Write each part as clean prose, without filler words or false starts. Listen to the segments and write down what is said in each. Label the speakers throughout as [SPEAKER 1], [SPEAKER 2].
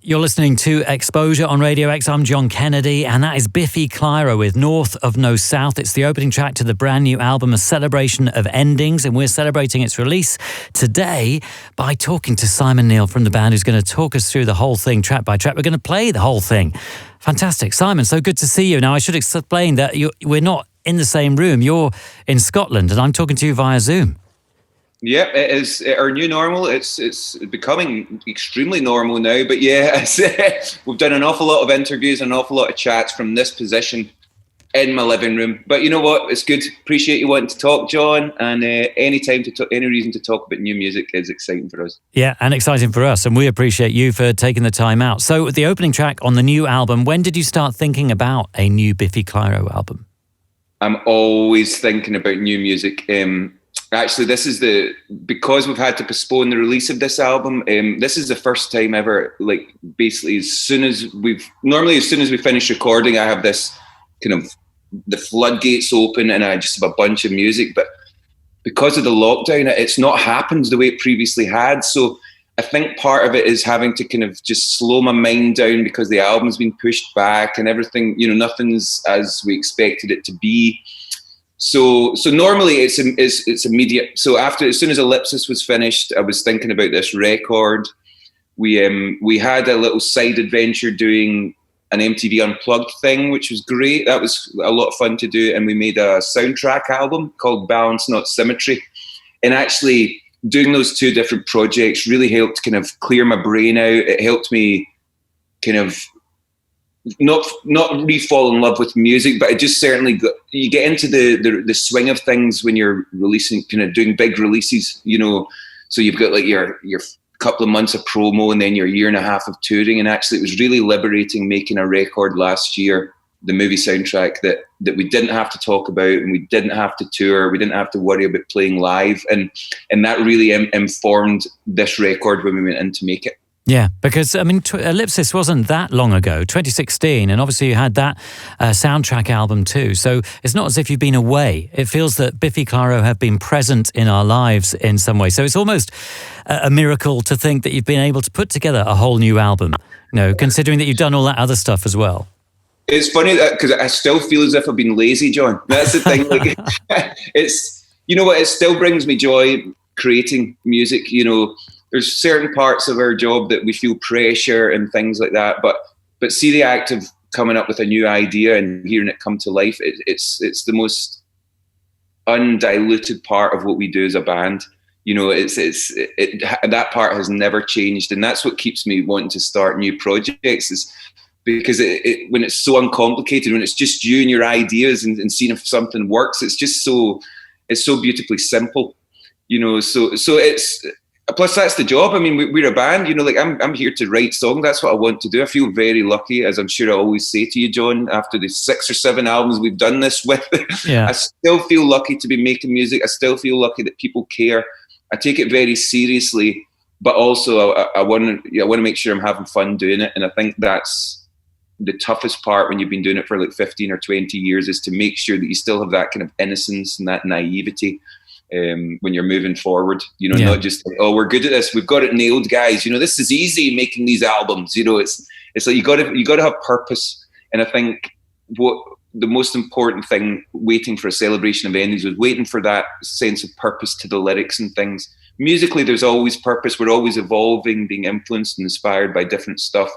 [SPEAKER 1] You're listening to X-Posure on Radio X. I'm John Kennedy, and that is Biffy Clyro with North of No South. It's the opening track to the brand new album, A Celebration of Endings, and we're celebrating its release today by talking to Simon Neil from the band, who's going to talk us through the whole thing, track by track. We're going to play the whole thing. Fantastic. Simon, so good to see you. Now, I should explain that we're not in the same room. You're in Scotland, and I'm talking to you via Zoom.
[SPEAKER 2] Yeah, it is our new normal. It's becoming extremely normal now. But yeah, we've done an awful lot of interviews, an awful lot of chats from this position in my living room. But you know what? It's good. Appreciate you wanting to talk, John. And any reason to talk about new music is exciting for us.
[SPEAKER 1] Yeah, and exciting for us. And we appreciate you for taking the time out. So the opening track on the new album, when did you start thinking about a new Biffy Clyro album?
[SPEAKER 2] I'm always thinking about new music. Actually, because we've had to postpone the release of this album. This is the first time ever, like basically as soon as we finish recording, I have this kind of the floodgates open and I just have a bunch of music. But because of the lockdown, it's not happened the way it previously had. So I think part of it is having to kind of just slow my mind down because the album's been pushed back and everything, nothing's as we expected it to be. So normally it's immediate. So as soon as Ellipsis was finished, I was thinking about this record. We had a little side adventure doing an MTV Unplugged thing, which was great. That was a lot of fun to do. And we made a soundtrack album called Balance Not Symmetry. And actually doing those two different projects really helped kind of clear my brain out. It helped me kind of not re-fall in love with music, but it just certainly you get into the swing of things when you're releasing, kind of doing big releases, so you've got like your couple of months of promo and then your year and a half of touring. And actually it was really liberating making a record last year, the movie soundtrack, that we didn't have to talk about and we didn't have to tour, we didn't have to worry about playing live, and that really informed this record when we went in to make it.
[SPEAKER 1] Yeah, because, Ellipsis wasn't that long ago, 2016, and obviously you had that soundtrack album too. So it's not as if you've been away. It feels that Biffy Clyro have been present in our lives in some way. So it's almost a miracle to think that you've been able to put together a whole new album, considering that you've done all that other stuff as well. It's
[SPEAKER 2] funny because I still feel as if I've been lazy, John. That's the thing. Like, it's, it still brings me joy creating music, There's certain parts of our job that we feel pressure and things like that, but see the act of coming up with a new idea and hearing it come to life. It's the most undiluted part of what we do as a band. That part has never changed, and that's what keeps me wanting to start new projects. Is because when it's so uncomplicated, when it's just you and your ideas and seeing if something works, it's so beautifully simple. So it's. Plus, that's the job. I mean, we're a band, I'm here to write songs. That's what I want to do. I feel very lucky, as I'm sure I always say to you, John, after the 6 or 7 albums we've done this with. Yeah. I still feel lucky to be making music. I still feel lucky that people care. I take it very seriously, but also I want to make sure I'm having fun doing it. And I think that's the toughest part when you've been doing it for like 15 or 20 years, is to make sure that you still have that kind of innocence and that naivety. When you're moving forward, not just like, oh, we're good at this, we've got it nailed, guys. This is easy making these albums. It's like you got to have purpose. And I think what the most important thing, waiting for A Celebration of Endings, was waiting for that sense of purpose to the lyrics and things. Musically, there's always purpose. We're always evolving, being influenced and inspired by different stuff.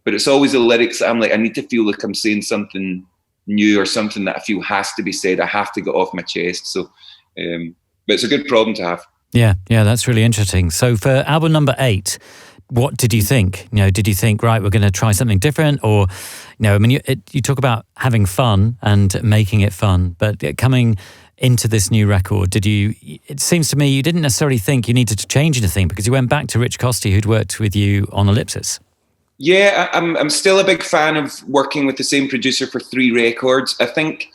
[SPEAKER 2] But it's always the lyrics that I'm like, I need to feel like I'm saying something new or something that I feel has to be said. I have to get off my chest. So. But it's a good problem to have. Yeah,
[SPEAKER 1] that's really interesting. So for album number 8, what did you think? Did you think, right, we're going to try something different? Or, you talk about having fun and making it fun, but coming into this new record, it seems to me you didn't necessarily think you needed to change anything, because you went back to Rich Costey, who'd worked with you on Ellipsis.
[SPEAKER 2] Yeah, I'm still a big fan of working with the same producer for 3 records. I think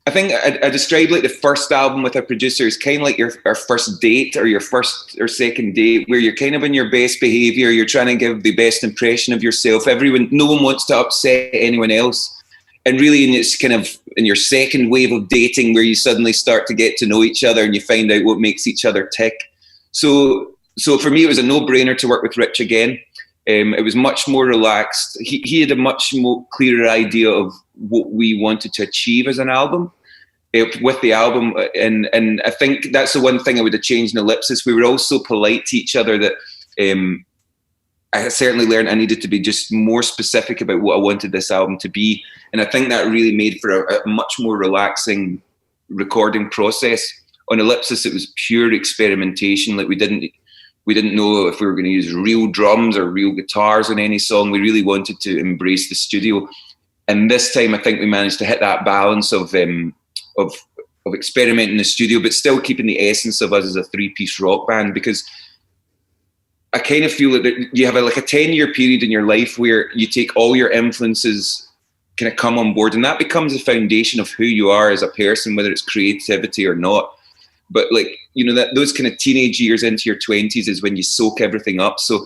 [SPEAKER 2] I describe like the first album with a producer is kind of like our first date, or your first or second date, where you're kind of in your best behavior. You're trying to give the best impression of yourself. No one wants to upset anyone else. And really, it's kind of in your second wave of dating where you suddenly start to get to know each other and you find out what makes each other tick. So for me, it was a no-brainer to work with Rich again. It was much more relaxed. He had a much more clearer idea of what we wanted to achieve as an album. With the album, and I think that's the one thing I would have changed in Ellipsis. We were all so polite to each other that I certainly learned I needed to be just more specific about what I wanted this album to be, and I think that really made for a much more relaxing recording process. On Ellipsis, it was pure experimentation. Like we didn't know if we were going to use real drums or real guitars on any song. We really wanted to embrace the studio, and this time I think we managed to hit that balance of experimenting in the studio, but still keeping the essence of us as a 3-piece rock band, because I kind of feel that you have a 10-year period in your life where you take all your influences kind of come on board, and that becomes the foundation of who you are as a person, whether it's creativity or not. But that those kind of teenage years into your 20s is when you soak everything up. So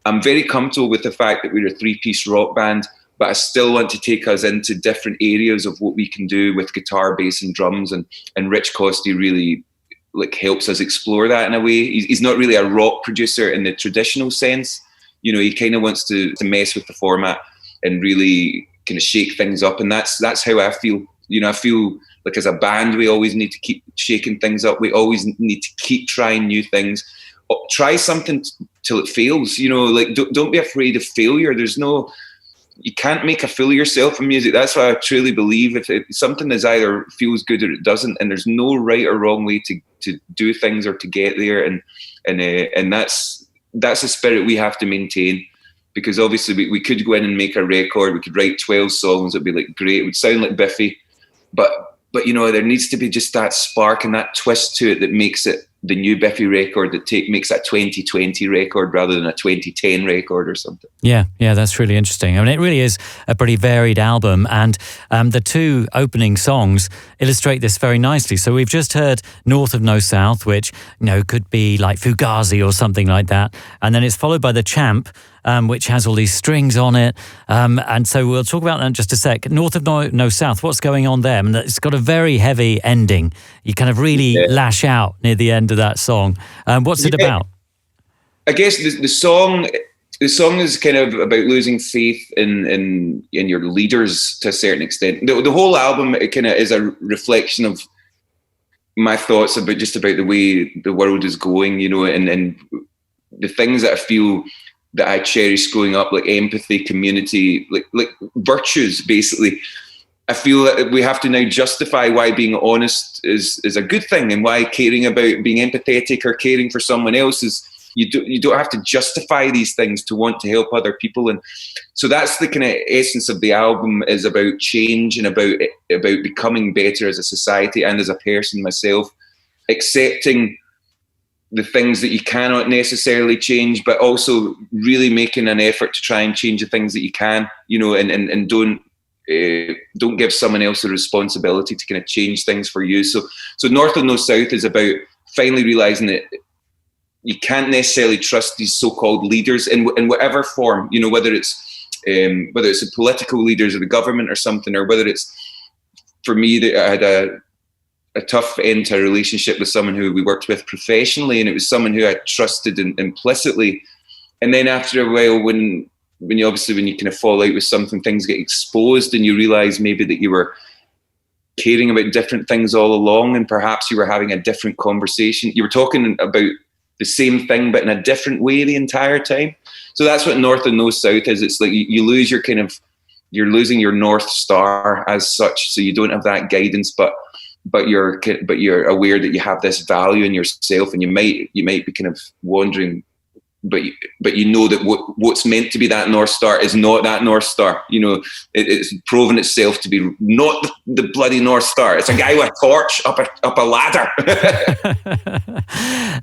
[SPEAKER 2] I'm very comfortable with the fact that we're a 3-piece rock band, but I still want to take us into different areas of what we can do with guitar, bass, and drums. And Rich Costey really helps us explore that in a way. He's not really a rock producer in the traditional sense. He kind of wants to mess with the format and really kind of shake things up. And that's how I feel. I feel like as a band, we always need to keep shaking things up. We always need to keep trying new things. Try something till it fails. Don't be afraid of failure. You can't make a fool of yourself in music. That's why I truly believe if something is either feels good or it doesn't, and there's no right or wrong way to do things or to get there, and that's a spirit we have to maintain, because obviously we could go in and make a record, we could write 12 songs, it'd be great, it would sound like Biffy, but there needs to be just that spark and that twist to it that makes it the new Biffy record, that makes that 2020 record rather than a 2010 record or something.
[SPEAKER 1] Yeah, that's really interesting. I mean, it really is a pretty varied album, and the 2 opening songs illustrate this very nicely. So we've just heard North of No South, which could be like Fugazi or something like that, and then it's followed by The Champ, which has all these strings on it, and so we'll talk about that in just a sec. North of No South, what's going on there? And it's got a very heavy ending. You kind of really lash out near the end of that song. What's it about?
[SPEAKER 2] I guess the song is kind of about losing faith in your leaders to a certain extent. The whole album, it kind of is a reflection of my thoughts about the way the world is going, and the things that I feel that I cherished growing up, like empathy, community, like virtues, basically. I feel that we have to now justify why being honest is a good thing, and why caring about being empathetic or caring for someone else is, you don't have to justify these things to want to help other people. And so that's the kind of essence of the album, is about change and about becoming better as a society and as a person myself, accepting the things that you cannot necessarily change, but also really making an effort to try and change the things that you can, and don't give someone else the responsibility to kind of change things for you. So North of No South is about finally realizing that you can't necessarily trust these so-called leaders in whatever form, whether it's the political leaders or the government or something, or whether it's, for me, that I had a tough end to a relationship with someone who we worked with professionally, and it was someone who I trusted implicitly. And then after a while, when you kind of fall out with something, things get exposed, and you realize maybe that you were caring about different things all along, and perhaps you were having a different conversation. You were talking about the same thing, but in a different way the entire time. So that's what North and No South is. It's like you lose you're losing your North Star as such. So you don't have that guidance, but you're aware that you have this value in yourself, and you might be kind of wondering, but you know that what's meant to be that North Star is not that North Star. It's proven itself to be not the bloody North Star. It's a guy with a torch up a ladder.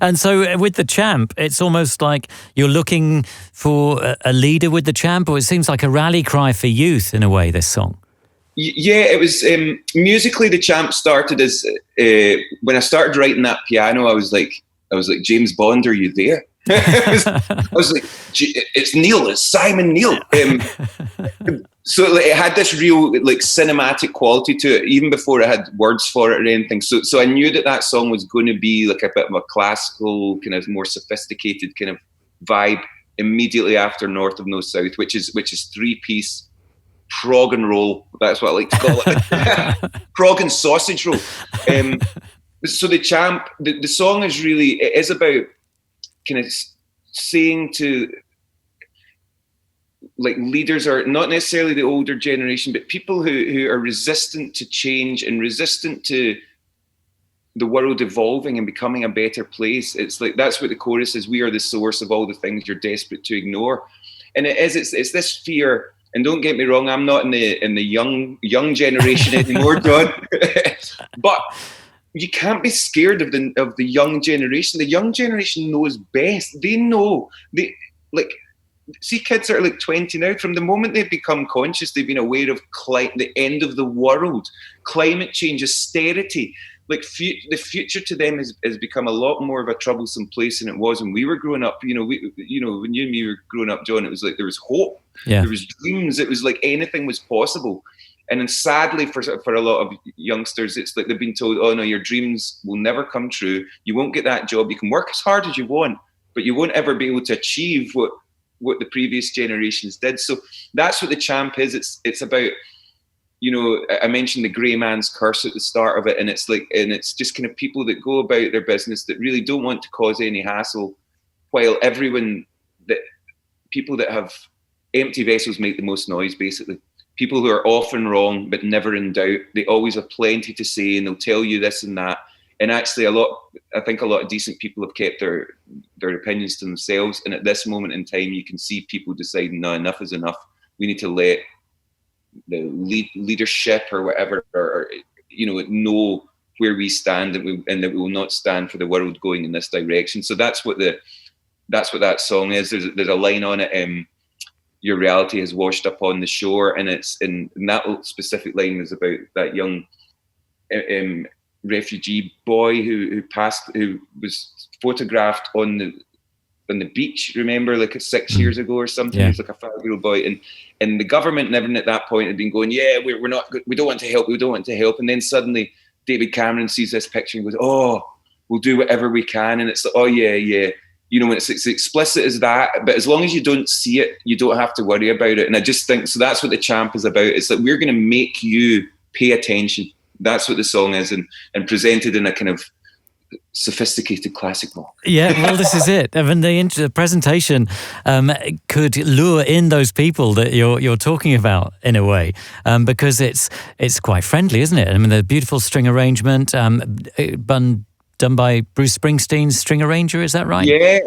[SPEAKER 1] And so with The Champ, it's almost like you're looking for a leader with The Champ, or it seems like a rally cry for youth in a way, this song.
[SPEAKER 2] Yeah, it was musically. The Champ started as when I started writing that piano. I was like, James Bond, are you there? I was like, it's Neil, it's Simon Neil. So it had this real cinematic quality to it, even before I had words for it or anything. So I knew that song was going to be like a bit of a classical, kind of more sophisticated kind of vibe. immediately after North of No South, which is 3-piece prog and roll. That's what I like to call it. Prog and sausage roll. So the Champ, the song is really, it is about kind of saying to, like, leaders are not necessarily the older generation, but people who are resistant to change and resistant to the world evolving and becoming a better place. It's like, that's what the chorus is. We are the source of all the things you're desperate to ignore. And it's this fear. And don't get me wrong, I'm not in the young generation anymore, John. But you can't be scared of the young generation. The young generation knows best. They know. See, kids that are like 20 now, from the moment they've become conscious, they've been aware of the end of the world, climate change, austerity. Like, the future to them has become a lot more of a troublesome place than it was when we were growing up. When you and me were growing up, John, it was like there was hope, there was dreams. It was like anything was possible. And then sadly for a lot of youngsters, it's like they've been told, oh no, your dreams will never come true. You won't get that job. You can work as hard as you want, but you won't ever be able to achieve what the previous generations did. So that's what the Champ is. It's about, I mentioned the grey man's curse at the start of it, and it's just kind of people that go about their business that really don't want to cause any hassle, while people that have empty vessels make the most noise, basically. People who are often wrong but never in doubt. They always have plenty to say, and they'll tell you this and that. And actually, I think a lot of decent people have kept their opinions to themselves. And at this moment in time, you can see people deciding, no, enough is enough. We need to let the leadership or whatever, or know where we stand, and that we will not stand for the world going in this direction. So that's what that song is. There's a line on it. Your reality has washed up on the shore, and and that specific line is about that young refugee boy who was photographed on the beach. Remember, like 6 years ago or something. He was like a 5-year-old boy, and the government never at that point had been going, yeah, we don't want to help, and then suddenly David Cameron sees this picture and goes, oh, we'll do whatever we can, and it's like, oh yeah. When it's explicit as that, but as long as you don't see it, you don't have to worry about it. And I just think, so that's what the Champ is about. It's like, we're going to make you pay attention. That's what the song is, and presented in a kind of sophisticated classic mode. Yeah,
[SPEAKER 1] well, this is it. I mean, the presentation could lure in those people that you're talking about in a way, because it's quite friendly, isn't it? I mean, the beautiful string arrangement, done by Bruce Springsteen's string arranger, is that right?
[SPEAKER 2] Yeah,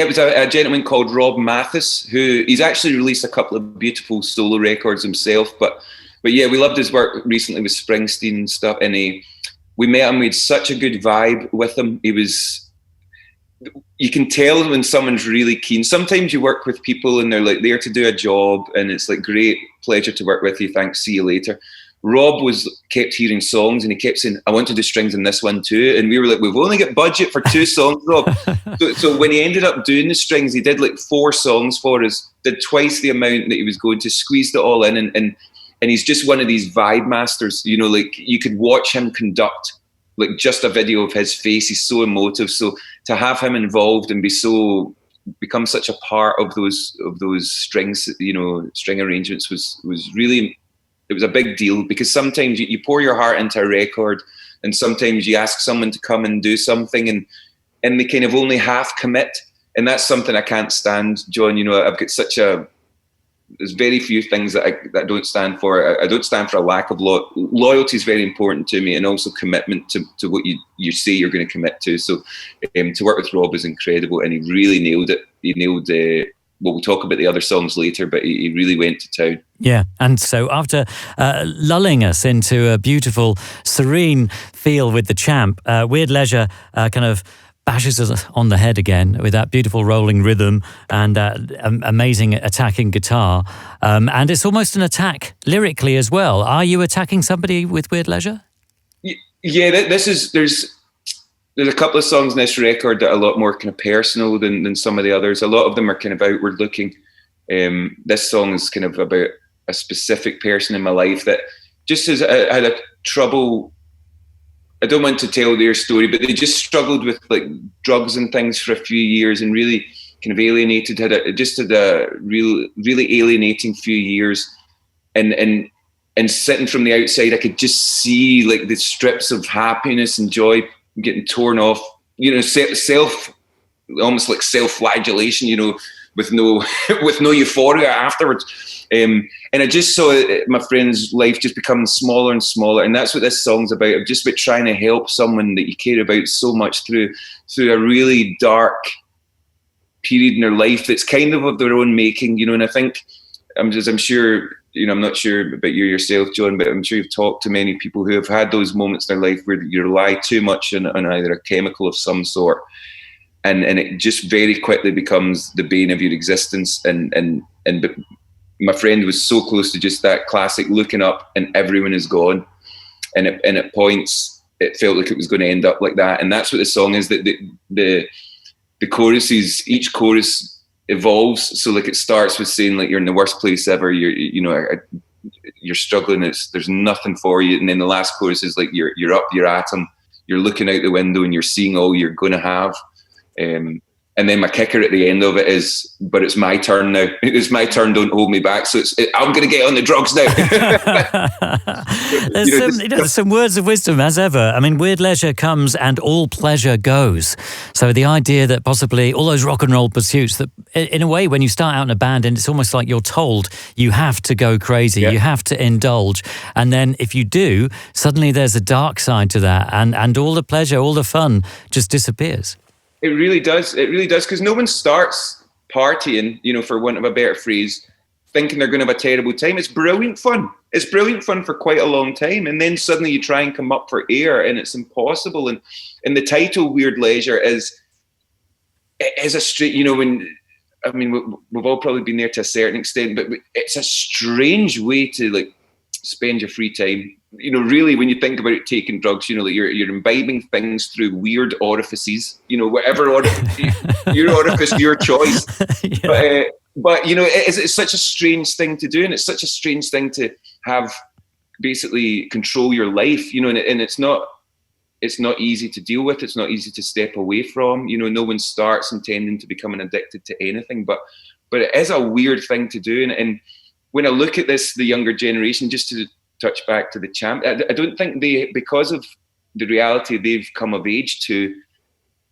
[SPEAKER 2] it was a gentleman called Rob Mathis, who he's actually released a couple of beautiful solo records himself. But yeah, we loved his work recently with Springsteen and stuff. And we met him. We had such a good vibe with him. You can tell when someone's really keen. Sometimes you work with people and they're like there to do a job, and it's like, great, pleasure to work with you. Thanks, see you later. Rob kept hearing songs, and he kept saying, I want to do strings in this one too. And we were like, we've only got budget for 2 songs, Rob. So when he ended up doing the strings, he did like 4 songs for us, did twice the amount that he was going to, squeezed it all in. And he's just one of these vibe masters, like you could watch him conduct like just a video of his face. He's so emotive. So to have him involved and become such a part of those strings, string arrangements was really, it was a big deal, because sometimes you pour your heart into a record, and sometimes you ask someone to come and do something, and they kind of only half commit. And that's something I can't stand, John. I've got there's very few things that I don't stand for. I don't stand for a lack of loyalty is very important to me, and also commitment to what you say you're going to commit to. So to work with Rob was incredible, and he really nailed it. He nailed we'll talk about the other songs later, but he really went to town.
[SPEAKER 1] Yeah, and so after lulling us into a beautiful, serene feel with the Champ, Weird Leisure kind of bashes us on the head again with that beautiful rolling rhythm and amazing attacking guitar. And it's almost an attack lyrically as well. Are you attacking somebody with Weird Leisure?
[SPEAKER 2] Yeah, there's a couple of songs in this record that are a lot more kind of personal than some of the others. A lot of them are kind of outward looking. This song is kind of about a specific person in my life that just had a trouble. I don't want to tell their story, but they just struggled with like drugs and things for a few years, and really kind of alienated, had a really alienating few years, and sitting from the outside, I could just see like the strips of happiness and joy getting torn off, almost like self-flagellation, with no with no euphoria afterwards. And I just saw my friend's life just become smaller and smaller, and that's what this song's about. Just about trying to help someone that you care about so much through a really dark period in their life that's kind of their own making, And I think I'm sure, I'm not sure about you yourself, John, but I'm sure you've talked to many people who have had those moments in their life where you rely too much on either a chemical of some sort, and it just very quickly becomes the bane of your existence. And my friend was so close to just that classic looking up and everyone is gone, and at points it felt like it was going to end up like that. And that's what the song is. That the choruses, each chorus evolves. So like it starts with saying like you're in the worst place ever, you're struggling, there's nothing for you, and then the last chorus is like you're up, you're at 'em, you're looking out the window and you're seeing all you're going to have. And then my kicker at the end of it is, but it's my turn now. It's my turn. Don't hold me back. So I'm going to get on the drugs now.
[SPEAKER 1] There's some words of wisdom as ever. I mean, weird leisure comes and all pleasure goes. So the idea that possibly all those rock and roll pursuits that in a way, when you start out in a band and it's almost like you're told you have to go crazy, you have to indulge. And then if you do, suddenly there's a dark side to that, and all the pleasure, all the fun just disappears.
[SPEAKER 2] It really does. It really does, because no one starts partying, for want of a better phrase, thinking they're going to have a terrible time. It's brilliant fun. It's brilliant fun for quite a long time, and then suddenly you try and come up for air, and it's impossible. And the title "Weird Leisure" is a straight. We've all probably been there to a certain extent, but it's a strange way to like spend your free time. Really, when you think about it, taking drugs, like you're imbibing things through weird orifices, whatever your orifice, your choice. Yeah. But it's such a strange thing to do, and it's such a strange thing to have basically control your life, and it's not easy to deal with. It's not easy to step away from. No one starts intending to become addicted to anything, but it is a weird thing to do. And when I look at this, the younger generation, just to touch back to the Champ, I don't think because of the reality they've come of age to,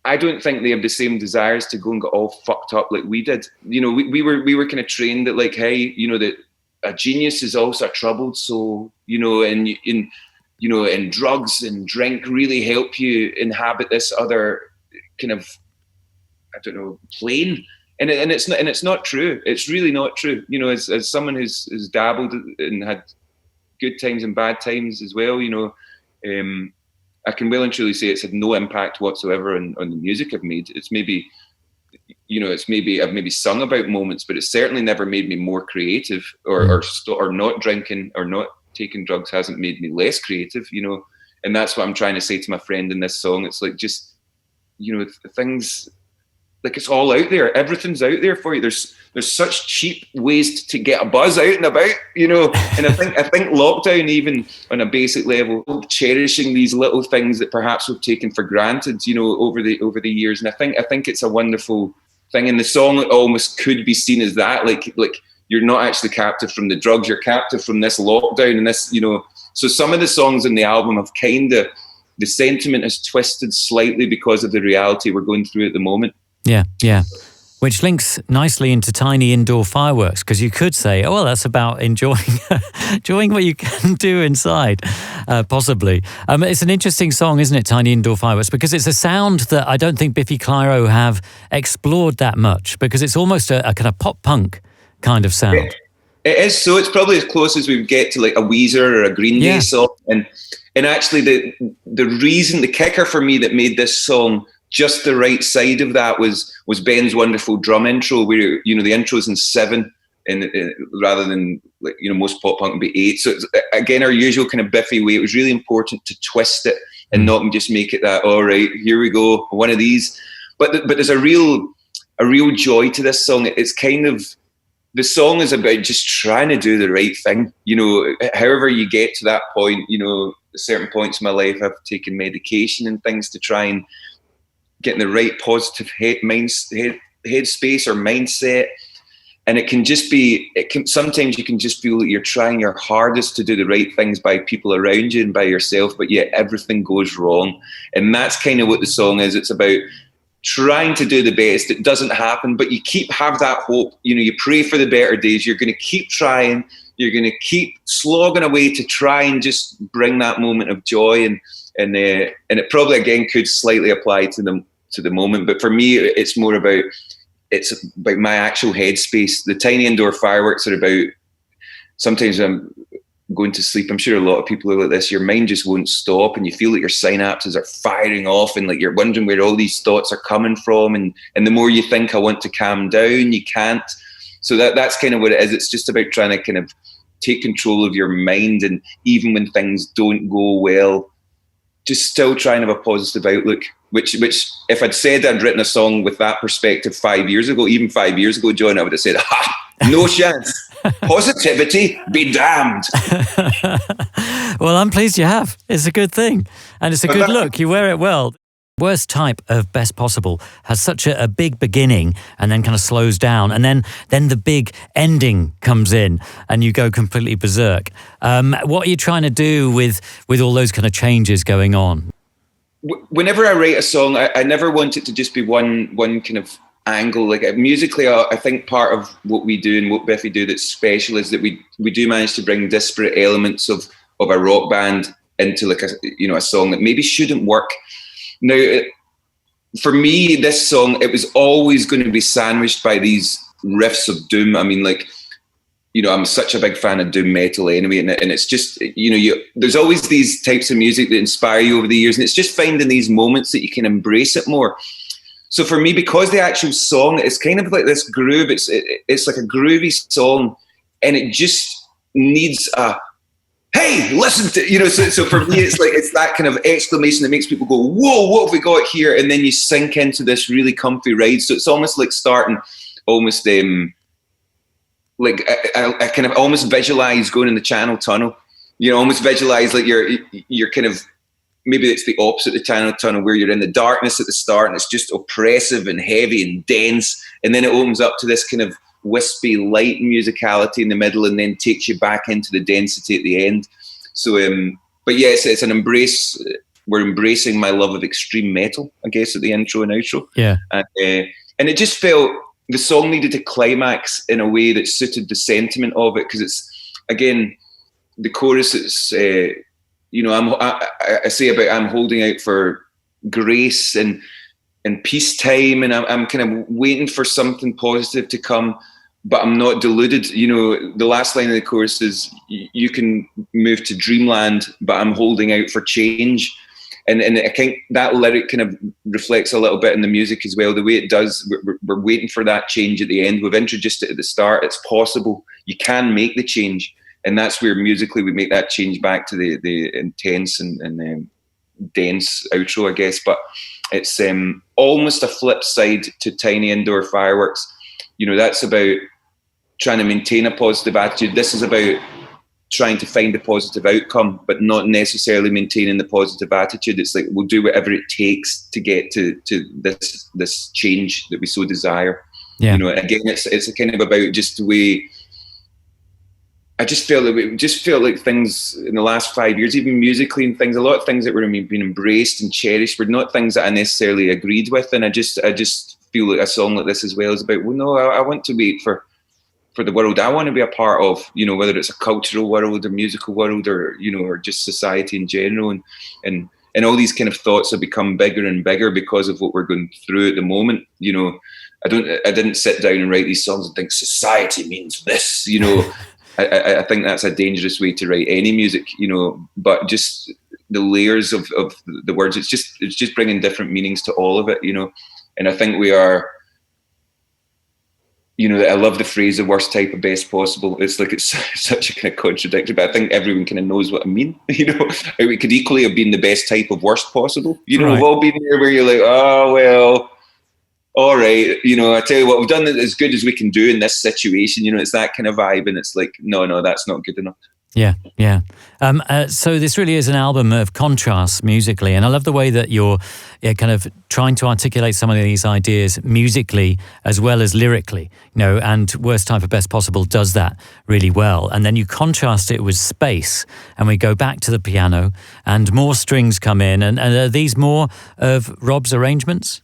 [SPEAKER 2] I don't think they have the same desires to go and get all fucked up like we did. We were kind of trained that like, hey, that a genius is also a troubled soul, and drugs and drink really help you inhabit this other kind of, I don't know, plane. And it's not true. It's really not true. As someone who's dabbled and had good times and bad times as well, I can well and truly say it's had no impact whatsoever on the music I've made. It's maybe I've maybe sung about moments, but it's certainly never made me more creative, or not drinking or not taking drugs hasn't made me less creative, and that's what I'm trying to say to my friend in this song. It's like, just, things, like, it's all out there. Everything's out there for you. There's such cheap ways to get a buzz out and about, and I think lockdown, even on a basic level, cherishing these little things that perhaps we've taken for granted, over the years. And I think it's a wonderful thing. And the song almost could be seen as that, like you're not actually captive from the drugs, you're captive from this lockdown and this, So some of the songs in the album have the sentiment has twisted slightly because of the reality we're going through at the moment.
[SPEAKER 1] Yeah. Which links nicely into tiny indoor fireworks, because you could say, oh, well, that's about enjoying what you can do inside, possibly. It's an interesting song, isn't it, Tiny Indoor Fireworks, because it's a sound that I don't think Biffy Clyro have explored that much, because it's almost a kind of pop-punk kind of sound.
[SPEAKER 2] It is, so it's probably as close as we would get to like a Weezer or a Green Day song. And actually the kicker for me that made this song just the right side of that was Ben's wonderful drum intro, where the intro's in 7 and rather than like most pop punk would be 8. So it's, again, our usual kind of Biffy way. It was really important to twist it and not just make it that, all right, here we go, one of these. But there's a real joy to this song. It's kind of, the song is about just trying to do the right thing. However you get to that point. At certain points in my life, I've taken medication and things to try and get in the right positive headspace or mindset. And it can just be, sometimes you can just feel that you're trying your hardest to do the right things by people around you and by yourself, but yet everything goes wrong. And that's kind of what the song is. It's about trying to do the best. It doesn't happen, but you have that hope. You know, you pray for the better days. You're going to keep trying. You're going to keep slogging away to try and just bring that moment of joy. And it probably, again, could slightly apply to the moment. But for me, it's more about, it's about my actual headspace. The tiny indoor fireworks are about, sometimes I'm going to sleep, I'm sure a lot of people are like this, your mind just won't stop and you feel that your synapses are firing off and like you're wondering where all these thoughts are coming from, and the more you think I want to calm down, you can't. So that's kind of what it is. It's just about trying to kind of take control of your mind, and even when things don't go well, just still try and have a positive outlook, which if I'd said I'd written a song with that perspective 5 years ago, even 5 years ago, John, I would have said, no chance. Positivity be damned.
[SPEAKER 1] Well, I'm pleased you have. It's a good thing. And it's a good look. You wear it well. Worst type of Best Possible has such a big beginning and then kind of slows down, and then the big ending comes in and you go completely berserk. What are you trying to do with all those kind of changes going on?
[SPEAKER 2] Whenever I write a song, I never want it to just be one kind of angle. Like musically, I think part of what we do and what Biffy do that's special is that we do manage to bring disparate elements of a rock band into like a song that maybe shouldn't work. Now, for me, this song, it was always going to be sandwiched by these riffs of doom. I mean, like, I'm such a big fan of doom metal anyway, and it's just, there's always these types of music that inspire you over the years, and it's just finding these moments that you can embrace it more. So for me, because the actual song is kind of like this groove, it's like a groovy song, and it just needs a, hey, listen to, so for me, it's that kind of exclamation that makes people go, whoa, what have we got here? And then you sink into this really comfy ride. So it's almost like starting almost, like I kind of almost visualize going in the Channel Tunnel, almost visualize like you're kind of, maybe it's the opposite of the Channel Tunnel, where you're in the darkness at the start and it's just oppressive and heavy and dense. And then it opens up to this kind of wispy light musicality in the middle, and then takes you back into the density at the end. So, but yeah, it's an embrace. We're embracing my love of extreme metal, I guess, at the intro and outro.
[SPEAKER 1] Yeah.
[SPEAKER 2] And it just felt the song needed to climax in a way that suited the sentiment of it. Cause it's, again, the chorus, it's, I say about, I'm holding out for grace and peacetime, and I'm kind of waiting for something positive to come, but I'm not deluded. The last line of the chorus is, you can move to dreamland, but I'm holding out for change. And I think that lyric kind of reflects a little bit in the music as well. The way it does, we're waiting for that change at the end. We've introduced it at the start. It's possible. You can make the change. And that's where musically we make that change back to the intense and dense outro, I guess. But it's almost a flip side to Tiny Indoor Fireworks. That's about trying to maintain a positive attitude. This is about trying to find a positive outcome, but not necessarily maintaining the positive attitude. It's like, we'll do whatever it takes to get to this change that we so desire.
[SPEAKER 1] Yeah.
[SPEAKER 2] Again, it's kind of about just the way. I just felt like things in the last 5 years, even musically and things, a lot of things that were being embraced and cherished were not things that I necessarily agreed with. And I just feel like a song like this as well is about, well, no, I want to wait for the world I want to be a part of, whether it's a cultural world or musical world or, or just society in general. And all these kind of thoughts have become bigger and bigger because of what we're going through at the moment. I didn't sit down and write these songs and think society means this, I think that's a dangerous way to write any music, but just the layers of the words, it's just bringing different meanings to all of it, and I think we are, I love the phrase, the worst type of best possible. It's like, it's such a kind of contradiction, but I think everyone kind of knows what I mean. We could equally have been the best type of worst possible.
[SPEAKER 1] Right.
[SPEAKER 2] We've all been there where you're like, oh, well, all right, I tell you what, we've done as good as we can do in this situation. It's that kind of vibe, and it's like, no, that's not good enough.
[SPEAKER 1] Yeah, yeah. So this really is an album of contrasts musically, and I love the way that you're kind of trying to articulate some of these ideas musically as well as lyrically, and Worst Time for Best Possible does that really well. And then you contrast it with space, and we go back to the piano, and more strings come in, and are these more of Rob's arrangements?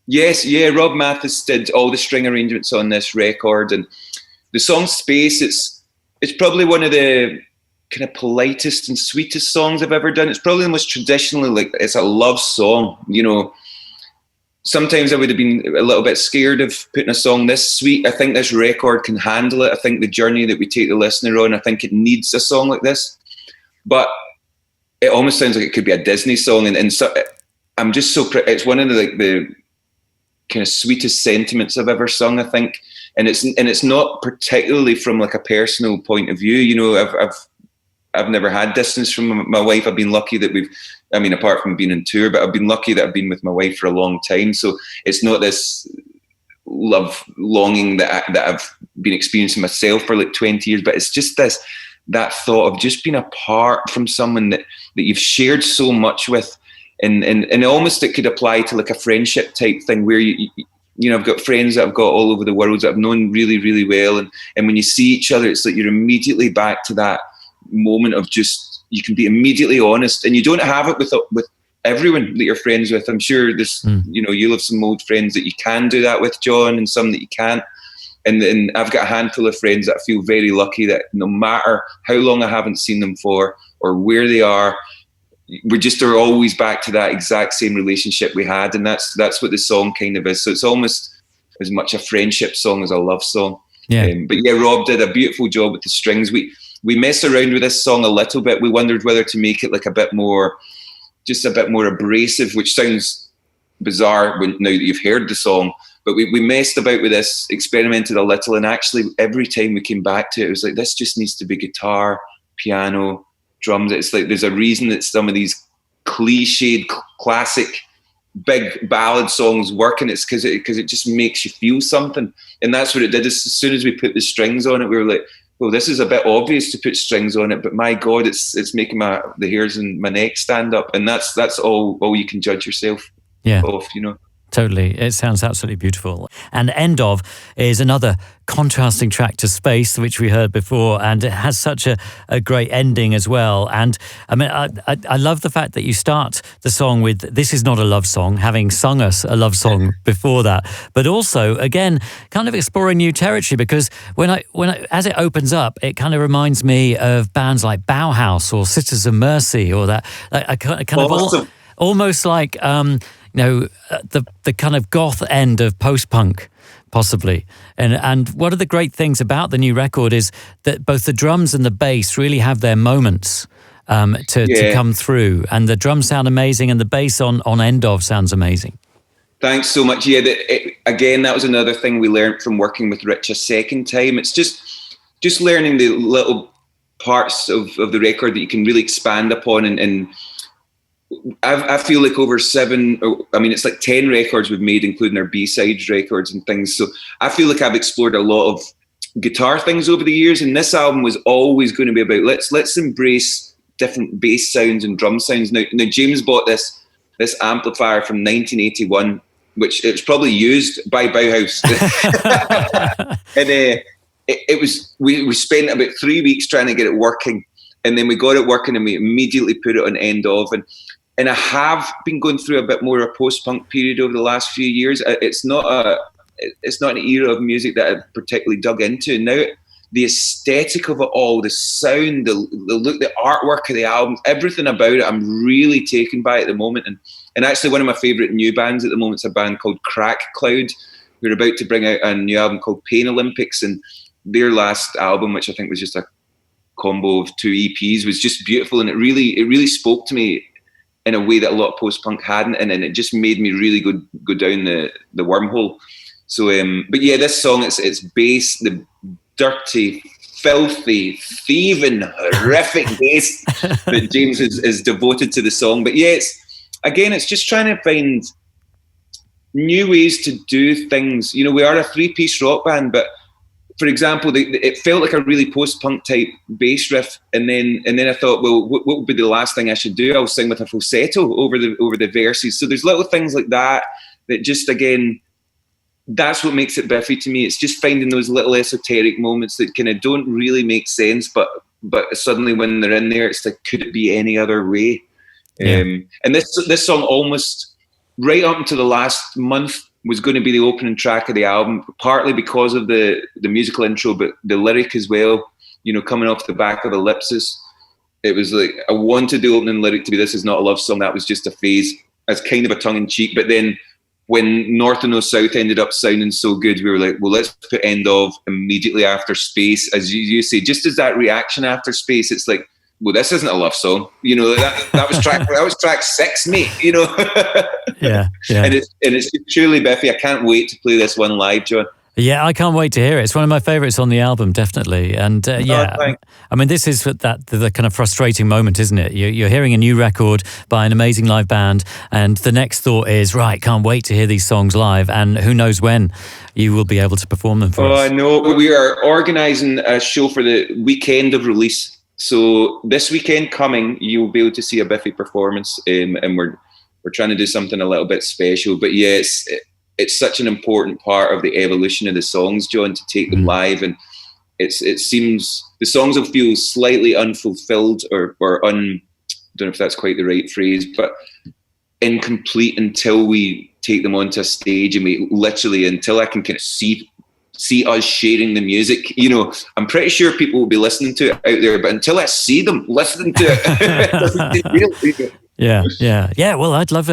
[SPEAKER 2] Yes, yeah, Rob Mathis did all the string arrangements on this record, and the song Space, it's probably one of the kind of politest and sweetest songs I've ever done. It's probably the most traditionally, it's a love song. Sometimes I would have been a little bit scared of putting a song this sweet. I think this record can handle it. I think the journey that we take the listener on, I think it needs a song like this. But it almost sounds like it could be a Disney song. And so I'm just so, it's one of the kind of sweetest sentiments I've ever sung, I think. And it's not particularly from like a personal point of view. I've never had distance from my wife. I've been lucky that apart from being on tour, but I've been lucky that I've been with my wife for a long time. So it's not this love longing that I've been experiencing myself for like 20 years, but it's just that thought of just being apart from someone that you've shared so much with. And almost it could apply to like a friendship type thing where I've got friends that I've got all over the world that I've known really, really well. And when you see each other, it's like you're immediately back to that moment of just, you can be immediately honest, and you don't have it with everyone that you're friends with. I'm sure there's, you'll have some old friends that you can do that with, John, and some that you can't. And then I've got a handful of friends that I feel very lucky that no matter how long I haven't seen them for or where they are, we're always back to that exact same relationship we had. And that's what the song kind of is. So it's almost as much a friendship song as a love song.
[SPEAKER 1] Yeah.
[SPEAKER 2] But yeah, Rob did a beautiful job with the strings. We messed around with this song a little bit. We wondered whether to make it like a bit more abrasive, which sounds bizarre now that you've heard the song. But we messed about with this, experimented a little, and actually every time we came back to it, it was like, this just needs to be guitar, piano, drums. It's like there's a reason that some of these cliched, classic, big ballad songs work, and it's because it just makes you feel something. And that's what it did. As soon as we put the strings on it, we were like, well, this is a bit obvious to put strings on it, but my God, it's making the hairs in my neck stand up, and that's all you can judge yourself off,
[SPEAKER 1] Totally. It sounds absolutely beautiful. And End Of is another contrasting track to Space, which we heard before, and it has such a great ending as well. And I mean, I love the fact that you start the song with, this is not a love song, having sung us a love song before that, but also, again, kind of exploring new territory, because as it opens up, it kind of reminds me of bands like Bauhaus or Sisters of Mercy, or that of almost like the kind of goth end of post-punk, possibly. And one of the great things about the new record is that both the drums and the bass really have their moments to come through. And the drums sound amazing, and the bass on End Of sounds amazing.
[SPEAKER 2] Thanks so much. Yeah, again, that was another thing we learned from working with Rich a second time. It's just learning the little parts of the record that you can really expand upon, and I feel like over it's like 10 records we've made, including our B-sides records and things. So I feel like I've explored a lot of guitar things over the years, and this album was always going to be about let's embrace different bass sounds and drum sounds. Now James bought this amplifier from 1981, which it was probably used by Bauhaus, and it was we spent about 3 weeks trying to get it working, and then we got it working, and we immediately put it on End Of. And I have been going through a bit more of a post-punk period over the last few years. It's not an era of music that I've particularly dug into. Now, the aesthetic of it all, the sound, the look, the artwork of the album, everything about it, I'm really taken by at the moment. And actually, one of my favourite new bands at the moment is a band called Crack Cloud, who are about to bring out a new album called Pain Olympics. And their last album, which I think was just a combo of 2 EPs, was just beautiful. And it really spoke to me in a way that a lot of post-punk hadn't, and it just made me really go down the wormhole. So, but yeah, this song, it's bass, the dirty, filthy, thieving, horrific bass that James is devoted to the song. But yeah, it's just trying to find new ways to do things. We are a 3-piece rock band, but for example, it felt like a really post-punk type bass riff, and then I thought, well, what would be the last thing I should do? I'll sing with a falsetto over the verses. So there's little things like that just, again, that's what makes it Biffy to me. It's just finding those little esoteric moments that kind of don't really make sense, but suddenly when they're in there, it's like, could it be any other way?
[SPEAKER 1] Yeah.
[SPEAKER 2] And this song almost right up until the last month was going to be the opening track of the album, partly because of the musical intro, but the lyric as well, you know, coming off the back of Ellipsis. It was like, I wanted the opening lyric to be, "This is not a love song." That was just a phase, as kind of a tongue in cheek. But then when North and No South ended up sounding so good, we were like, well, let's put End Of immediately after Space. As you say, just as that reaction after Space, it's like, well, this isn't a love song. You know, that was track 6, mate, you know.
[SPEAKER 1] Yeah.
[SPEAKER 2] And it's truly Biffy. I can't wait to play this one live, John.
[SPEAKER 1] Yeah, I can't wait to hear it. It's one of my favourites on the album, definitely. And I mean, this is the kind of frustrating moment, isn't it? You're hearing a new record by an amazing live band, and the next thought is, right, can't wait to hear these songs live, and who knows when you will be able to perform them for us.
[SPEAKER 2] Oh, I know. We are organising a show for the weekend of release. So this weekend coming, you'll be able to see a Biffy performance, and we're trying to do something a little bit special. But yeah, it's such an important part of the evolution of the songs, John, to take them live. And it seems the songs will feel slightly unfulfilled or don't know if that's quite the right phrase, but incomplete until we take them onto a stage, and we literally, until I can kind of see us sharing the music. You know, I'm pretty sure people will be listening to it out there, but until I see them listening to it doesn't seem real.
[SPEAKER 1] Yeah. Well, I'd love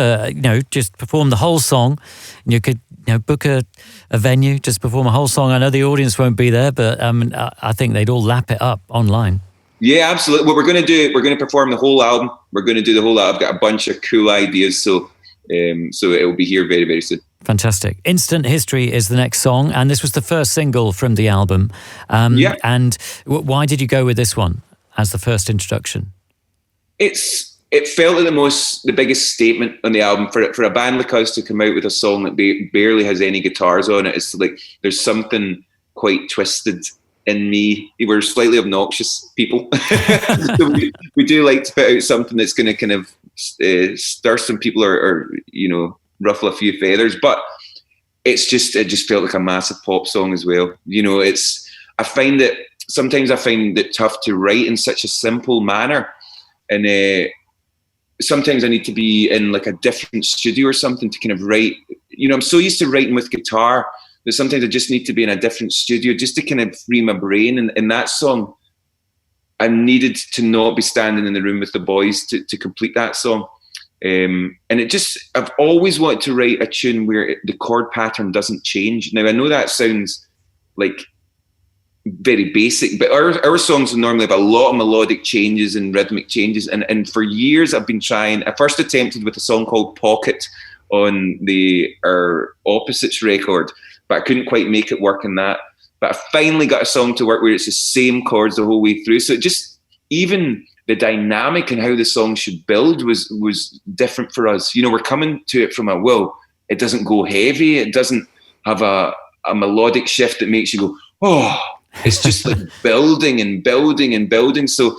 [SPEAKER 1] just perform the whole song. You could, book a venue, just perform a whole song. I know the audience won't be there, but I think they'd all lap it up online. Yeah,
[SPEAKER 2] absolutely. What we're going to do, we're going to perform the whole album. We're going to do the whole album. I've got a bunch of cool ideas, so it will be here very, very soon.
[SPEAKER 1] Fantastic. Instant History is the next song, and this was the first single from the album. And why did you go with this one as the first introduction?
[SPEAKER 2] It felt like the biggest statement on the album for a band like us to come out with a song that barely has any guitars on it. It's like there's something quite twisted in me. We're slightly obnoxious people. So we do like to put out something that's going to kind of stir some people or ruffle a few feathers. But it just felt like a massive pop song as well. You know, I find it tough to write in such a simple manner, and sometimes I need to be in like a different studio or something to kind of write. You know, I'm so used to writing with guitar that sometimes I just need to be in a different studio just to kind of free my brain. And in that song, I needed to not be standing in the room with the boys to complete that song. And I've always wanted to write a tune where the chord pattern doesn't change. Now, I know that sounds like very basic, but our songs normally have a lot of melodic changes and rhythmic changes, and for years I've been trying. I first attempted with a song called Pocket on our Opposites record, but I couldn't quite make it work in that. But I finally got a song to work where it's the same chords the whole way through, so just even the dynamic and how the song should build was different for us. You know, we're coming to it from it doesn't go heavy, it doesn't have a melodic shift that makes you go, oh. It's just like building and building and building. So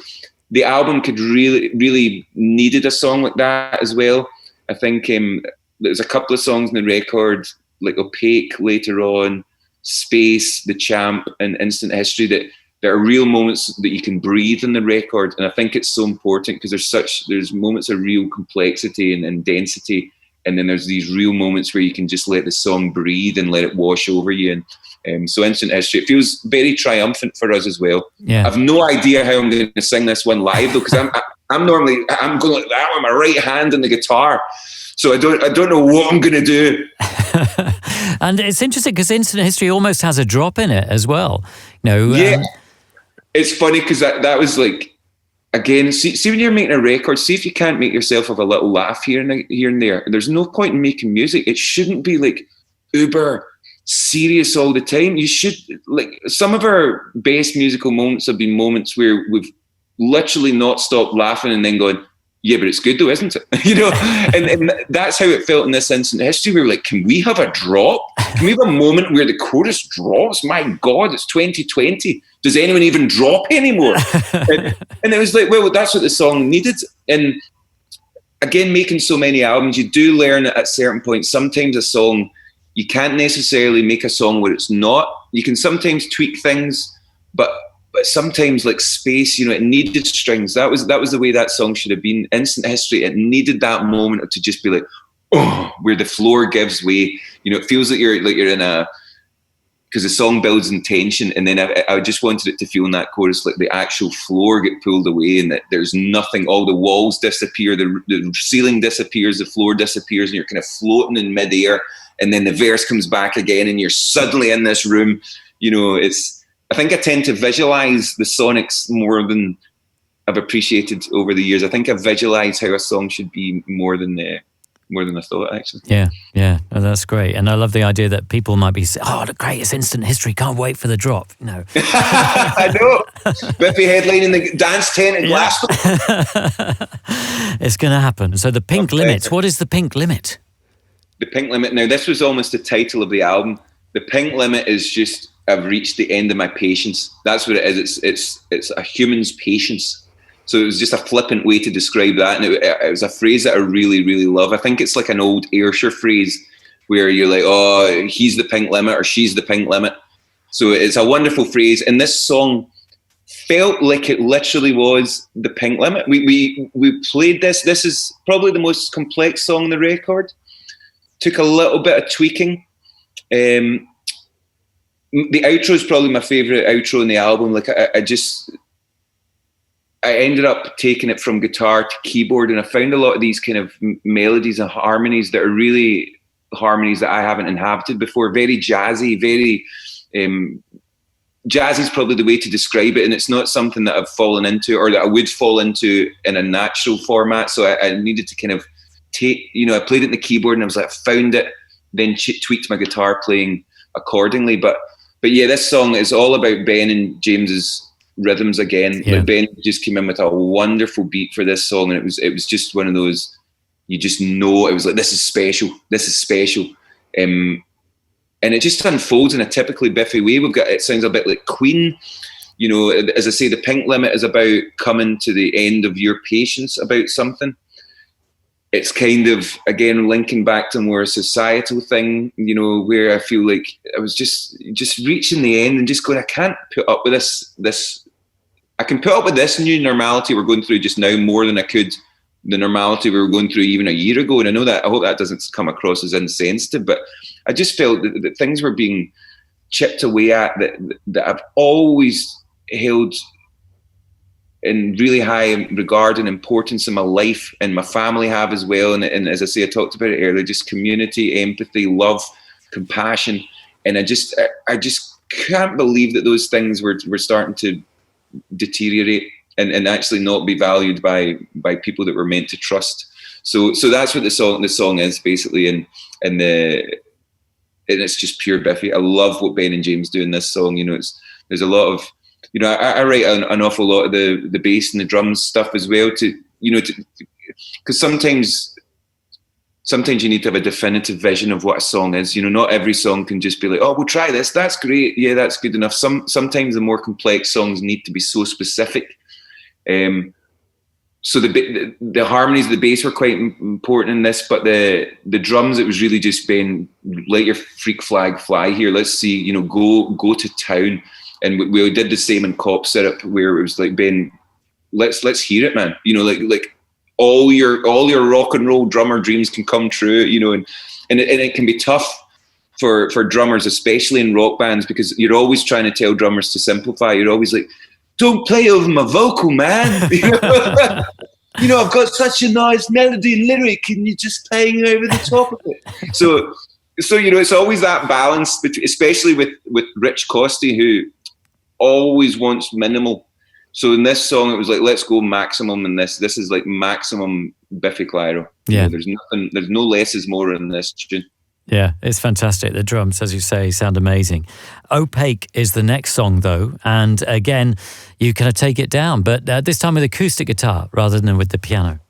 [SPEAKER 2] the album could really needed a song like that as well. I think there's a couple of songs in the record, like Opaque later on, Space, The Champ, and Instant History, that there are real moments that you can breathe in the record. And I think it's so important because there's moments of real complexity and density. And then there's these real moments where you can just let the song breathe and let it wash over you. And so Instant History, it feels very triumphant for us as well.
[SPEAKER 1] Yeah.
[SPEAKER 2] I've no idea how I'm going to sing this one live though, because I'm going like that with my right hand on the guitar. So I don't know what I'm going to do.
[SPEAKER 1] And it's interesting because Instant History almost has a drop in it as well.
[SPEAKER 2] It's funny because that was like, again, see when you're making a record, see if you can't make yourself have a little laugh here and there. There's no point in making music. It shouldn't be like uber serious all the time. You should, like, some of our best musical moments have been moments where we've literally not stopped laughing and then going, yeah, but it's good though, isn't it? And that's how it felt in this instant history. We were like, can we have a drop? Can we have a moment where the chorus drops? My God, it's 2020. Does anyone even drop anymore? and it was like, well, that's what the song needed. And again, making so many albums, you do learn at certain points, sometimes a song, you can't necessarily make a song where it's not. You can sometimes tweak things, but sometimes like Space, it needed strings. That was the way that song should have been. Instant History, it needed that moment to just be like, oh, where the floor gives way. It feels like you're in a, because the song builds in tension, and then I just wanted it to feel in that chorus like the actual floor get pulled away, and that there's nothing. All the walls disappear, the ceiling disappears, the floor disappears, and you're kind of floating in midair. And then the verse comes back again, and you're suddenly in this room. I think I tend to visualize the sonics more than I've appreciated over the years. I think I visualize how a song should be more than I thought, actually.
[SPEAKER 1] Yeah, no, that's great. And I love the idea that people might be saying, oh, the greatest Instant History, can't wait for the drop,
[SPEAKER 2] I know. Biffy headlining the dance tent in Glasgow.
[SPEAKER 1] It's going to happen. So the Pink Limit, what is the Pink Limit?
[SPEAKER 2] The Pink Limit, now this was almost the title of the album. The Pink Limit is just, I've reached the end of my patience. That's what it is. It's a human's patience. So it was just a flippant way to describe that. And it was a phrase that I really, really love. I think it's like an old Ayrshire phrase where you're like, oh, he's the pink limit or she's the pink limit. So it's a wonderful phrase. And this song felt like it literally was the pink limit. We played this. This is probably the most complex song on the record. Took a little bit of tweaking. The outro is probably my favorite outro in the album. Like I ended up taking it from guitar to keyboard, and I found a lot of these kind of melodies and harmonies that are really harmonies that I haven't inhabited before. Very jazzy, very jazzy is probably the way to describe it, and it's not something that I've fallen into or that I would fall into in a natural format. So I needed to kind of take, I played it in the keyboard, and I was like, I found it, then tweaked my guitar playing accordingly. But yeah, this song is all about Ben and James's rhythms again.
[SPEAKER 1] Yeah.
[SPEAKER 2] Like Ben just came in with a wonderful beat for this song, and it was just one of those, you just know, it was like, this is special. And it just unfolds in a typically Biffy way. It sounds a bit like Queen. As I say, the Pink Limit is about coming to the end of your patience about something. It's kind of, again, linking back to more a societal thing, where I feel like I was just reaching the end and just going, I can't put up with this. I can put up with this new normality we're going through just now more than I could the normality we were going through even a year ago. And I hope that doesn't come across as insensitive, but I just felt that things were being chipped away at that I've always held in really high regard and importance in my life, and my family have as well. And as I say, I talked about it earlier, just community, empathy, love, compassion. And I just can't believe that those things were starting to deteriorate and actually not be valued by people that we're meant to trust. So that's what the song is basically. And it's just pure Biffy. I love what Ben and James do in this song. There's a lot of, I write an awful lot of the bass and the drums stuff as well because sometimes you need to have a definitive vision of what a song is. Not every song can just be like, oh, we'll try this. That's great. Yeah, that's good enough. Sometimes the more complex songs need to be so specific. So the harmonies of the bass were quite important in this, but the drums, it was really just Ben, let your freak flag fly here. Let's see, go to town. And we did the same in Cop Syrup, where it was like, Ben, let's hear it, man. Like all your rock and roll drummer dreams can come true. And it can be tough for drummers, especially in rock bands, because you're always trying to tell drummers to simplify. You're always like, don't play over my vocal, man. I've got such a nice melody and lyric, and you're just playing over the top of it. So it's always that balance, especially with Rich Costey, who always wants minimal. So in this song, it was like, let's go maximum in this. This is like maximum Biffy Clyro.
[SPEAKER 1] Yeah.
[SPEAKER 2] There's no less is more in this tune.
[SPEAKER 1] Yeah, it's fantastic. The drums, as you say, sound amazing. Opaque is the next song, though. And again, you kind of take it down, but this time with acoustic guitar rather than with the piano.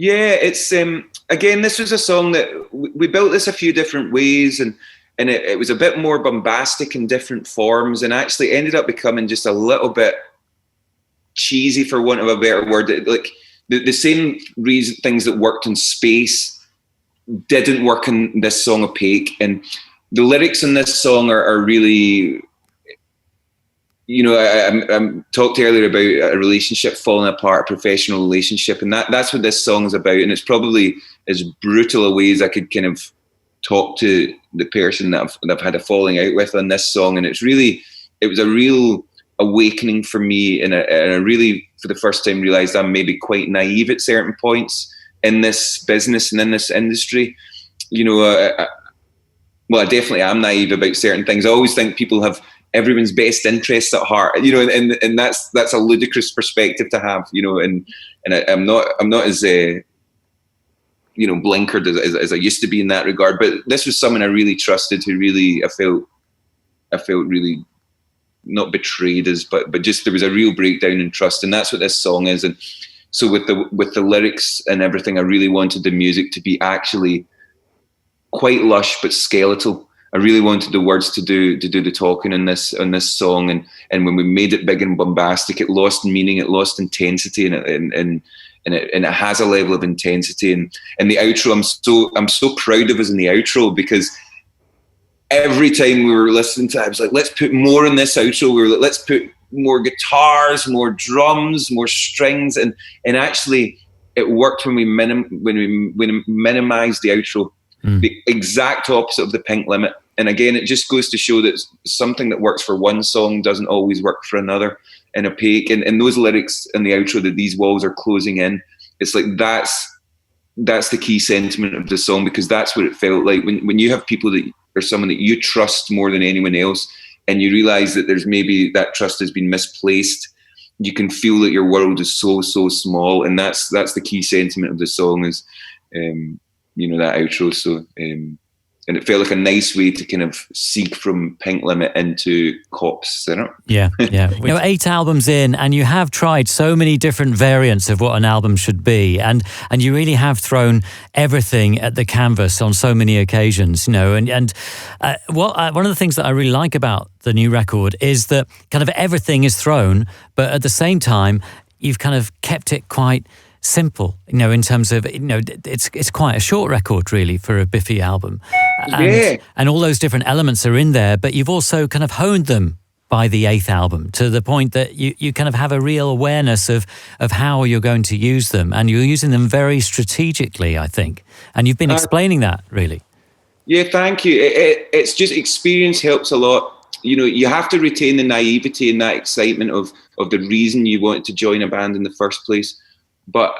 [SPEAKER 2] Yeah, it's again, this was a song that we built this a few different ways, and it was a bit more bombastic in different forms, and actually ended up becoming just a little bit cheesy, for want of a better word. Like the same reason things that worked in Space didn't work in this song Opaque, and the lyrics in this song are really, you know, I talked earlier about a relationship falling apart, a professional relationship, and that's what this song is about. And it's probably as brutal a way as I could kind of talk to the person that I've had a falling out with on this song. And it was a real awakening for me, and I really, for the first time, realised I'm maybe quite naive at certain points in this business and in this industry. You know, I definitely am naive about certain things. I always think people have everyone's best interests at heart, you know, and that's a ludicrous perspective to have, you know, and I'm not as you know, blinkered as I used to be in that regard. But this was someone I really trusted, who really I felt really not betrayed as, but just there was a real breakdown in trust, and that's what this song is. And so with the lyrics and everything, I really wanted the music to be actually quite lush but skeletal. I really wanted the words to do the talking in this song, and when we made it big and bombastic, it lost meaning, it lost intensity, and it has a level of intensity. And the outro, I'm so proud of us in the outro, because every time we were listening to it, I was like, let's put more in this outro. We were like, let's put more guitars, more drums, more strings, and actually it worked when we minimized the outro. The exact opposite of the Pink Limit. And again, it just goes to show that something that works for one song doesn't always work for another. And Opaque, and those lyrics in the outro, that these walls are closing in, it's like that's the key sentiment of the song, because that's what it felt like when you have people that are someone that you trust more than anyone else, and you realize that there's maybe that trust has been misplaced. You can feel that your world is so small, and that's the key sentiment of the song is you know, that outro. So and it felt like a nice way to kind of seek from Pink Limit into Cops, you know?
[SPEAKER 1] Yeah. You know, 8 albums in, and you have tried so many different variants of what an album should be, and you really have thrown everything at the canvas on so many occasions, you know. And one of the things that I really like about the new record is that kind of everything is thrown, but at the same time, you've kind of kept it quite simple, you know, in terms of, you know, it's quite a short record really for a Biffy album, and all those different elements are in there, but you've also kind of honed them by the 8th album to the point that you kind of have a real awareness of how you're going to use them, and you're using them very strategically, I think, and you've been explaining that really.
[SPEAKER 2] Yeah, thank you. It's just experience helps a lot. You know, you have to retain the naivety and that excitement of the reason you wanted to join a band in the first place. But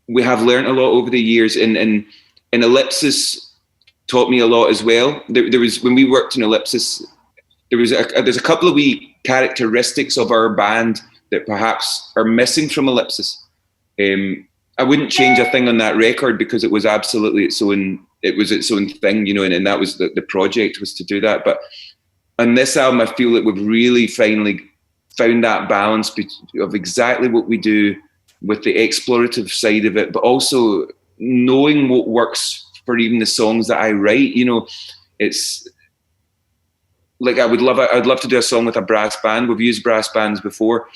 [SPEAKER 2] we have learned a lot over the years, and Ellipsis taught me a lot as well. There was, when we worked in Ellipsis, there's a couple of wee characteristics of our band that perhaps are missing from Ellipsis. I wouldn't change a thing on that record, because it was absolutely its own thing, you know, and that was the project was to do that. But on this album, I feel that we've really finally found that balance of exactly what we do, with the explorative side of it, but also knowing what works for even the songs that I write. You know, it's like I'd love to do a song with a brass band. We've used brass bands before.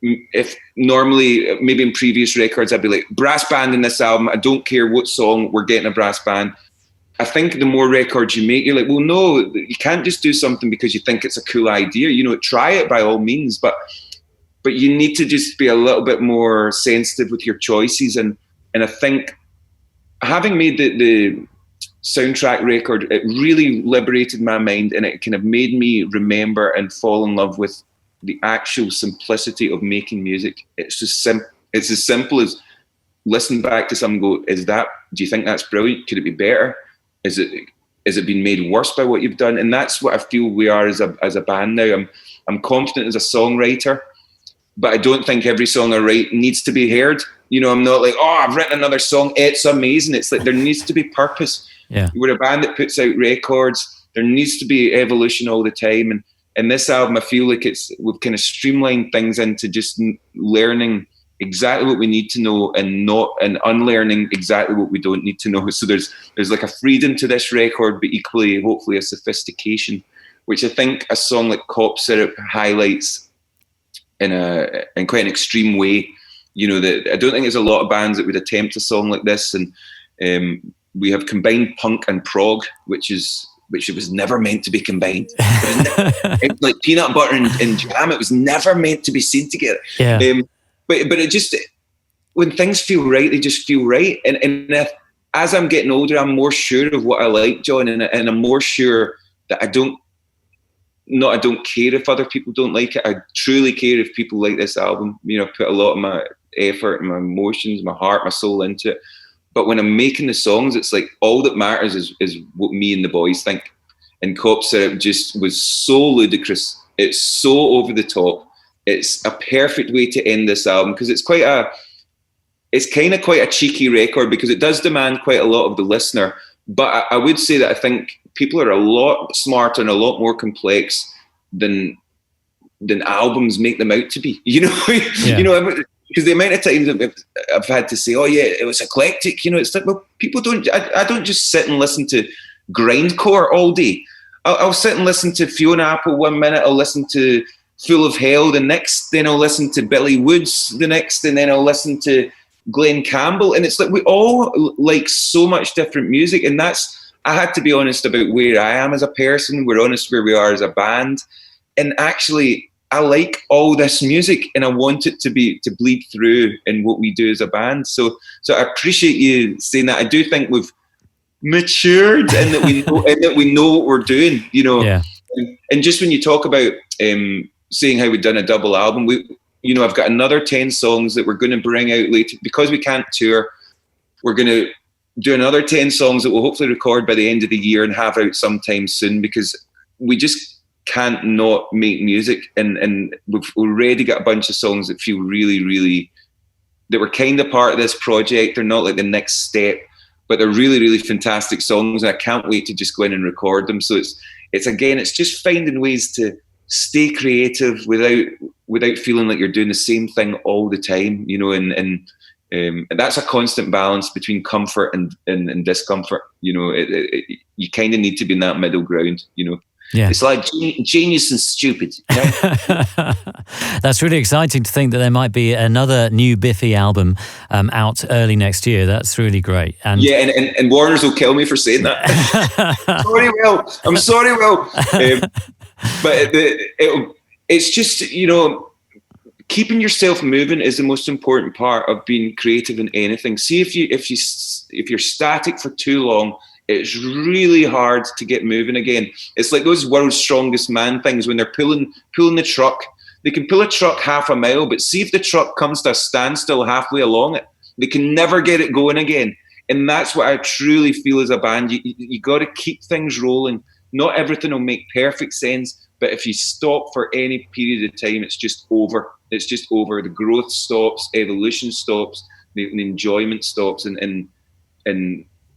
[SPEAKER 2] If normally, maybe in previous records, I'd be like, brass band in this album, I don't care what song, we're getting a brass band. I think the more records you make, you're like, well, no, you can't just do something because you think it's a cool idea. You know, try it by all means, but you need to just be a little bit more sensitive with your choices. And I think having made the soundtrack record, it really liberated my mind, and it kind of made me remember and fall in love with the actual simplicity of making music. It's as simple as listen back to something and go, do you think that's brilliant? Could it be better? Is it being made worse by what you've done? And that's what I feel we are as a band now. I'm confident as a songwriter, but I don't think every song I write needs to be heard. You know, I'm not like, oh, I've written another song, it's amazing. It's like there needs to be purpose.
[SPEAKER 1] Yeah.
[SPEAKER 2] We're a band that puts out records. There needs to be evolution all the time. And this album, I feel like we've kind of streamlined things into just learning exactly what we need to know and unlearning exactly what we don't need to know. So there's like a freedom to this record, but equally, hopefully, a sophistication, which I think a song like Cop Syrup highlights in quite an extreme way. You know, that I don't think there's a lot of bands that would attempt a song like this, and we have combined punk and prog, which it was never meant to be combined. It's like peanut butter and jam. It was never meant to be seen together.
[SPEAKER 1] Yeah.
[SPEAKER 2] But it just, when things feel right, they just feel right. And as I'm getting older, I'm more sure of what I like, John, and I'm more sure that I don't care if other people don't like it. I truly care if people like this album. You know, I put a lot of my effort and my emotions, my heart, my soul into it. But when I'm making the songs, it's like all that matters is what me and the boys think. And Cop Syrup just was so ludicrous. It's so over the top. It's a perfect way to end this album, because it's kind of quite a cheeky record, because it does demand quite a lot of the listener. But I would say that I think people are a lot smarter and a lot more complex than albums make them out to be. You know, you know. Because the amount of times I've had to say, oh yeah, it was eclectic, you know, it's like, well, people don't, I don't just sit and listen to grindcore all day. I'll sit and listen to Fiona Apple 1 minute, I'll listen to Full of Hell the next, then I'll listen to Billy Woods the next, and then I'll listen to Glenn Campbell. And it's like, we all like so much different music. And I had to be honest about where I am as a person. We're honest where we are as a band. And actually, I like all this music, and I want it to bleed through in what we do as a band. So I appreciate you saying that. I do think we've matured, and that we know what we're doing. You know,
[SPEAKER 1] yeah.
[SPEAKER 2] And just when you talk about saying how we've done a double album, I've got another 10 songs that we're going to bring out later, because we can't tour. We're going to do another 10 songs that we'll hopefully record by the end of the year and have out sometime soon, because we just can't not make music, and we've already got a bunch of songs that feel really, really, that were kind of part of this project. They're not like the next step, but they're really, really fantastic songs, and I can't wait to just go in and record them. So it's just finding ways to stay creative without feeling like you're doing the same thing all the time, you know, and that's a constant balance between comfort and discomfort. You know, you kind of need to be in that middle ground, you know.
[SPEAKER 1] Yeah.
[SPEAKER 2] It's like genius and stupid. Right?
[SPEAKER 1] That's really exciting to think that there might be another new Biffy album out early next year. That's really great. And
[SPEAKER 2] yeah, and Warners will kill me for saying that. I'm sorry, Will. But it's just, you know, keeping yourself moving is the most important part of being creative in anything. See, if you're static for too long, it's really hard to get moving again. It's like those World's Strongest Man things when they're pulling the truck. They can pull a truck half a mile, but see if the truck comes to a standstill halfway along it, they can never get it going again. And that's what I truly feel as a band. You got to keep things rolling. Not everything will make perfect sense, but if you stop for any period of time, it's just over. It's just over. The growth stops, evolution stops, the enjoyment stops, and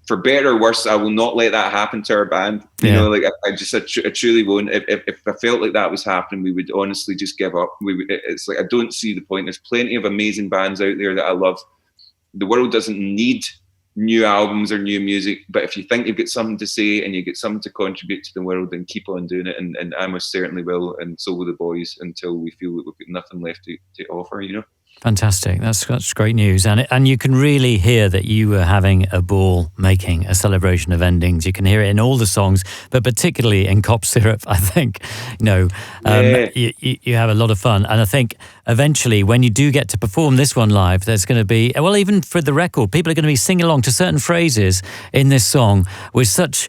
[SPEAKER 2] for better or worse, I will not let that happen to our band. You know, like I truly won't. If I felt like that was happening, we would honestly just give up. It's like, I don't see the point. There's plenty of amazing bands out there that I love. The world doesn't need new albums or new music, but if you think you've got something to say and you get something to contribute to the world, then keep on doing it. And I most certainly will, and so will the boys, until we feel that we've got nothing left to offer, you know.
[SPEAKER 1] Fantastic. That's great news. And you can really hear that you were having a ball making a celebration of endings. You can hear it in all the songs, but particularly in Cop Syrup, I think, you have a lot of fun. And I think eventually when you do get to perform this one live, there's going to be, well, even for the record, people are going to be singing along to certain phrases in this song with such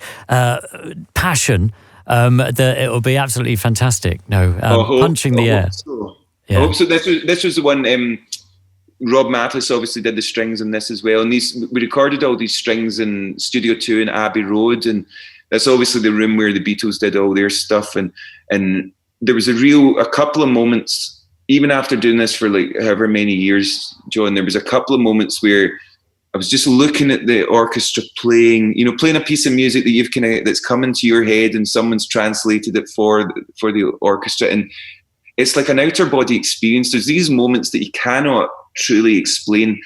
[SPEAKER 1] passion that it will be absolutely fantastic. Punching the air.
[SPEAKER 2] So. Yeah. I hope so. This was the one. Rob Mathis obviously did the strings in this as well, and we recorded all these strings in Studio 2 in Abbey Road, and that's obviously the room where the Beatles did all their stuff. And there was a couple of moments, even after doing this for like however many years, John. There was a couple of moments where I was just looking at the orchestra playing a piece of music that that's come into your head, and someone's translated it for the orchestra, and it's like an outer body experience. There's these moments that you cannot truly explain.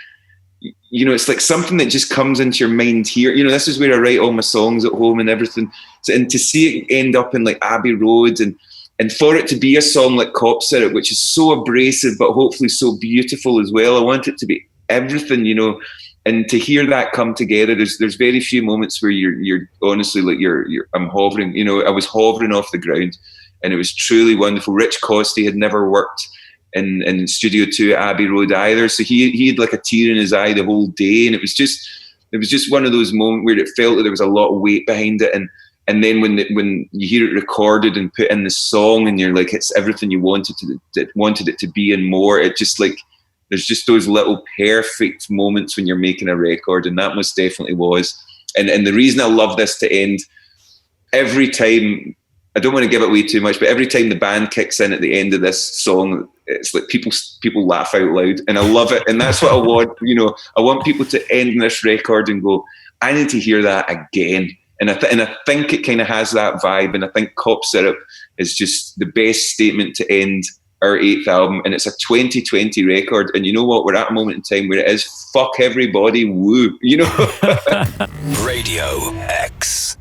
[SPEAKER 2] You know, it's like something that just comes into your mind here. You know, this is where I write all my songs at home and everything. So, and to see it end up in like Abbey Road, and for it to be a song like Cop Syrup, which is so abrasive but hopefully so beautiful as well. I want it to be everything, you know. And to hear that come together, there's very few moments where you're honestly like I'm hovering. You know, I was hovering off the ground, and it was truly wonderful. Rich Costey had never worked in Studio 2 at Abbey Road either, so he had like a tear in his eye the whole day, and it was just one of those moments where it felt that there was a lot of weight behind it, and then when you hear it recorded and put in the song, and you're like, it's everything you wanted it to be and more. It just like, there's just those little perfect moments when you're making a record, and that most definitely was. And the reason I love this to end, every time, I don't want to give it away too much, but every time the band kicks in at the end of this song, it's like people laugh out loud, and I love it. And that's what I want. You know, I want people to end this record and go, I need to hear that again. And I think it kind of has that vibe. And I think Cop Syrup is just the best statement to end our 8th album. And it's a 2020 record. And you know what? We're at a moment in time where it is fuck everybody, woo. You know?
[SPEAKER 3] Radio X.